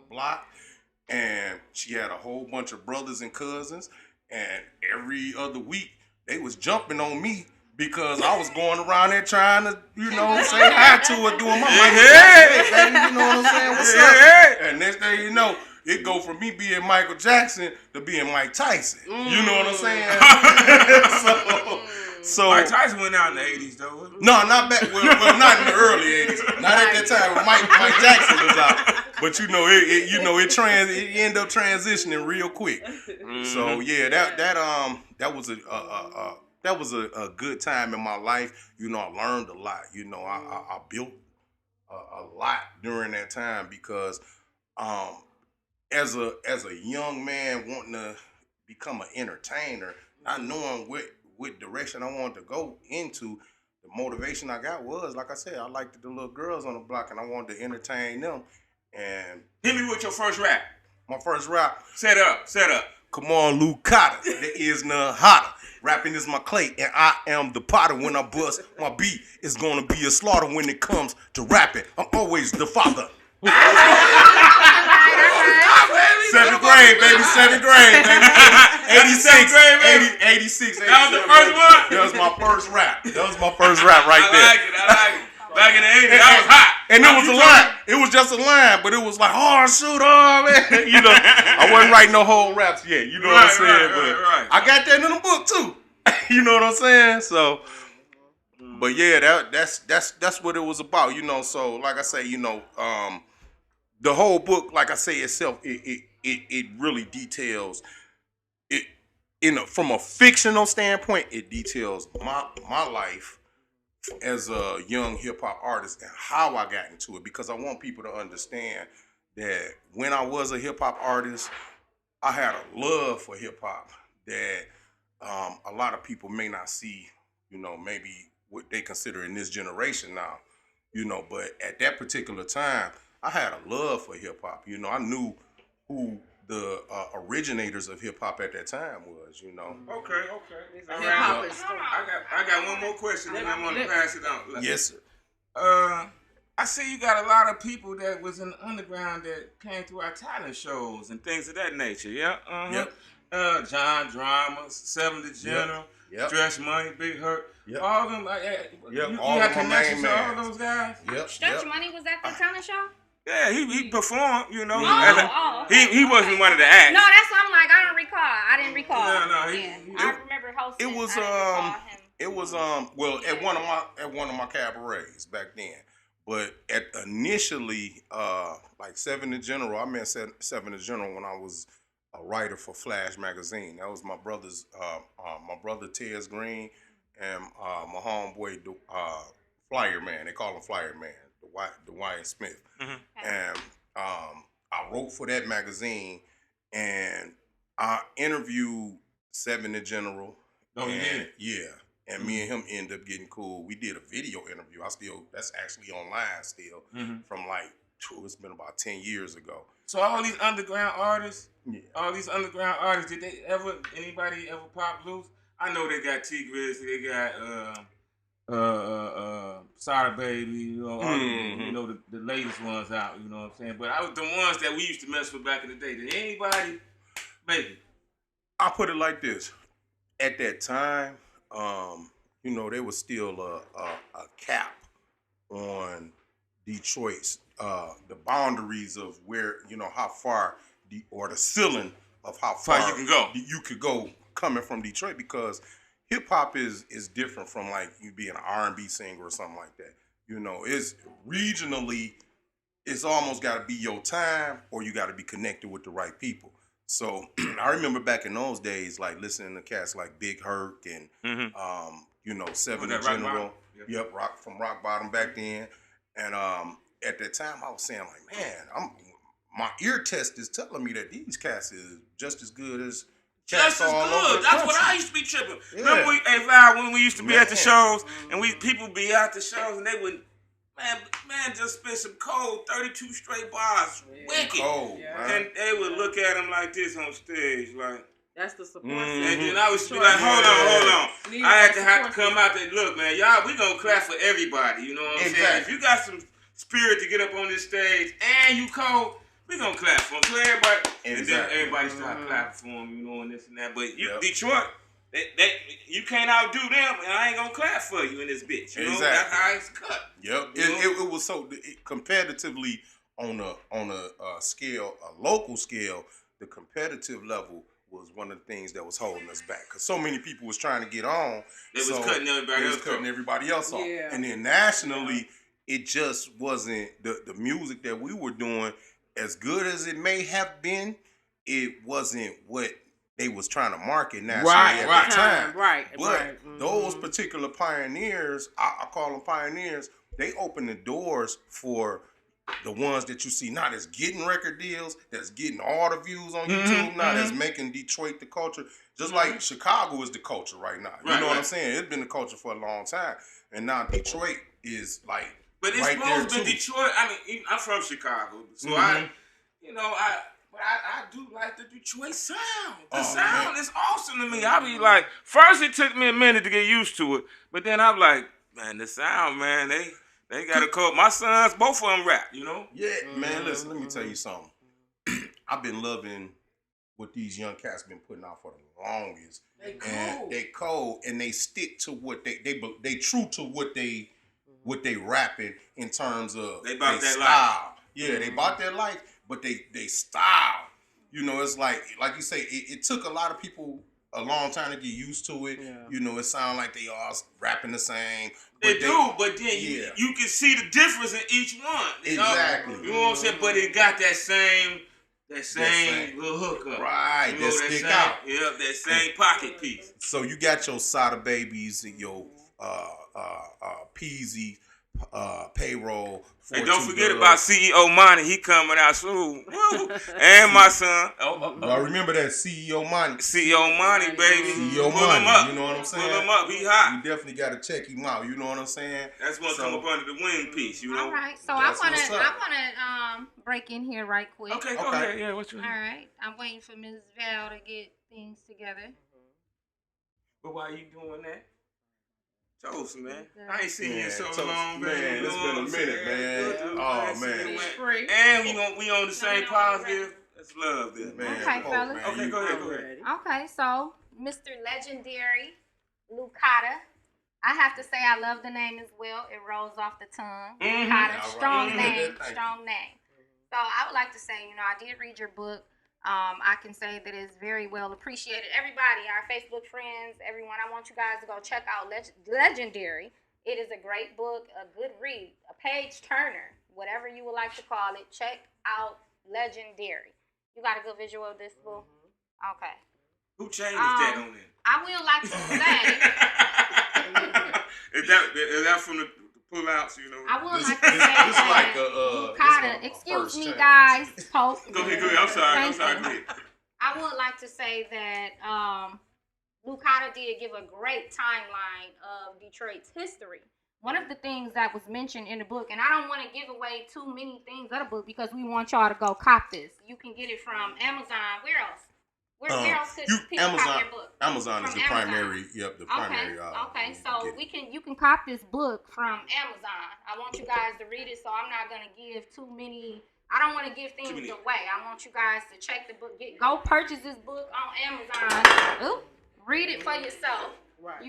block, and she had a whole bunch of brothers and cousins, and every other week they was jumping on me because I was going around there trying to, say hi to her, doing my Michael Jackson, baby, you know what I'm saying? What's up? And next thing you know, it go from me being Michael Jackson to being Mike Tyson. You know what I'm saying? so Mike Tyson went out in the 80s, though. No, not back. Well, not in the early 80s. Not at that time when Mike Jackson was out. But it ended up transitioning real quick. So yeah, that was a good time in my life. I learned a lot. I built a lot during that time because as a young man wanting to become an entertainer, not knowing what direction I wanted to go into, the motivation I got was, like I said, I liked the little girls on the block and I wanted to entertain them. And hit me with your first rap. My first rap. Set up. Kamal Lukata. There is none hotter. Rapping is my clay, and I am the potter. When I bust my beat, it's gonna be a slaughter. When it comes to rapping, I'm always the father. Seventh grade, baby. 86. That was the first one? That was my first rap. Right there. I like it. Back in the 80s, that was hot. And it was a line. It was just a line, but it was like, oh, shoot, oh, man. I wasn't writing no whole raps yet. You know what I'm saying? Right. I got that in the book, too. You know what I'm saying? So, but yeah, that's what it was about, So, like I say, the whole book, like I say itself, it really details it. From a fictional standpoint, it details my life as a young hip hop artist and how I got into it, because I want people to understand that when I was a hip hop artist, I had a love for hip hop that a lot of people may not see, maybe what they consider in this generation now, but at that particular time, I had a love for hip hop. I knew who the originators of hip hop at that time was, Okay. I got one more question, and I'm gonna pass it on. Yes, sir. I see you got a lot of people that was in the underground that came through our talent shows and things of that nature. Yeah. Yep. John Drama, Seven the General, Yep. Dress Money, Big Hurt. Yep. All of them. You had connections to all those guys. Yep. Stretch Money was at the talent show. Yeah, he performed, Okay. He wasn't one of the acts. No, that's what I'm like. I didn't recall. No. I remember hosting. It was well at one of my cabarets back then. But initially, like Seven the General, I met Seven the General when I was a writer for Flash magazine. That was my brother's my brother Tez Green and my homeboy Flyer Man. They call him Flyer Man. Wyatt Smith. Mm-hmm. And I wrote for that magazine, and I interviewed Seven the General. Oh, you did? Yeah. And me and him ended up getting cool. We did a video interview. That's actually online still, from it's been about 10 years ago. So all these underground artists, did anybody ever pop loose? I know they got T Grizz, they got Sada Baby, the latest ones out, you know what I'm saying? But I was the ones that we used to mess with back in the day. Did anybody, baby? I put it like this. At that time, there was still a cap on Detroit's, the boundaries of where, how far, the ceiling of how far you could go coming from Detroit, because hip hop is different from like you being an R&B singer or something like that. It's regionally, it's almost got to be your time, or you got to be connected with the right people. So I remember back in those days, like listening to cats like Big Hurt and Seven the General. Yep, Rock Bottom back then. And at that time, I was saying like, man, my ear test is telling me that these cats is just as good as. Just as good. That's what I used to be tripping. Yeah. Remember Val, when we used to be at the shows and people be at the shows and they would, man, just spit some cold 32 straight bars, wicked. Cold, and they would look at him like this on stage, like. That's the support. And then I was be like, hold on. I had to come out there. Look, man, y'all, we gonna clap for everybody. You know what I'm saying? If you got some spirit to get up on this stage and you cold, We gonna clap for him. So everybody, Exactly. and then everybody start clapping for him, you know, and this and that. But Yep. Detroit, you can't outdo them, and I ain't gonna clap for you in this bitch. You know, Exactly. that's how it's cut. Yep. It was so competitively on a scale, a local scale. The competitive level was one of the things that was holding us back because so many people was trying to get on. They was cutting everybody else off. Yeah. And then nationally, it just wasn't the music that we were doing, as good as it may have been. It wasn't what they was trying to market nationally at the time. Right. But those particular pioneers, I call them pioneers, they opened the doors for the ones that you see now that's getting record deals, that's getting all the views on YouTube now, that's making Detroit the culture. Just like Chicago is the culture right now. You know what I'm saying? It's been the culture for a long time. And now Detroit is like But it's right supposed there to be too. Detroit. I mean, I'm from Chicago. So I do like the Detroit sound. The sound is awesome to me. I be like, first it took me a minute to get used to it, but then I'm like, man, the sound, man, they got a code. My sons, both of them rap, you know? Yeah, man, listen, let me tell you something. I've been loving what these young cats been putting out for the longest. They cold and they stick to what they true to what they rapping in terms of they bought that style. Life. Yeah, they bought their life, but they style. You know, it's like you say, it took a lot of people a long time to get used to it. Yeah. You know, it sounds like they all rapping the same. They do, but then you can see the difference in each one. Exactly. You know what I'm saying? But it got that same little hookup. Right, you know, that stick out. Yeah, that same pocket piece. So you got your Sada Babies and your Peasy, payroll. Hey, don't forget about CEO Money. He coming out soon. And my son. I remember that CEO Money. CEO Money, baby. CEO Money. Him up. You know what I'm saying? Pull him up. He hot. You definitely got to check him out. You know what I'm saying? That's one come up under the wing piece. You know. All right. So I wanna break in here right quick. Okay, go ahead. Yeah, what you? All right. I'm waiting for Ms. Val to get things together. But while you doing that? Toast, man. I ain't seen you in so long, man. It's been a minute, man. Oh, man. And we on the same positive. Let's love this, man. Okay, fellas. Okay, go ahead. Okay, so Mr. Legendary Lukata. I have to say I love the name as well. It rolls off the tongue. Lukata, strong name. So I would like to say, I did read your book. I can say that it's very well appreciated. Everybody, our Facebook friends, everyone, I want you guys to go check out Legendary. It is a great book, a good read, a page turner, whatever you would like to call it. Check out Legendary. You got a good visual of this book? Okay. Who changed that on it? I will like to say. Is that from the pull-outs, I would like to say that excuse me, guys. Poke. Go ahead. I'm sorry. Go ahead. I would like to say that Lukata did give a great timeline of Detroit's history. One of the things that was mentioned in the book, and I don't want to give away too many things of the book because we want y'all to go cop this. You can get it from Amazon. Where else? Where else could people cop your book? Amazon is the primary. Yep, the primary. Okay. So you can cop this book from Amazon. I want you guys to read it, so I'm not gonna give too many. I don't want to give things away. I want you guys to check the book. Go purchase this book on Amazon. Read it for yourself. Right.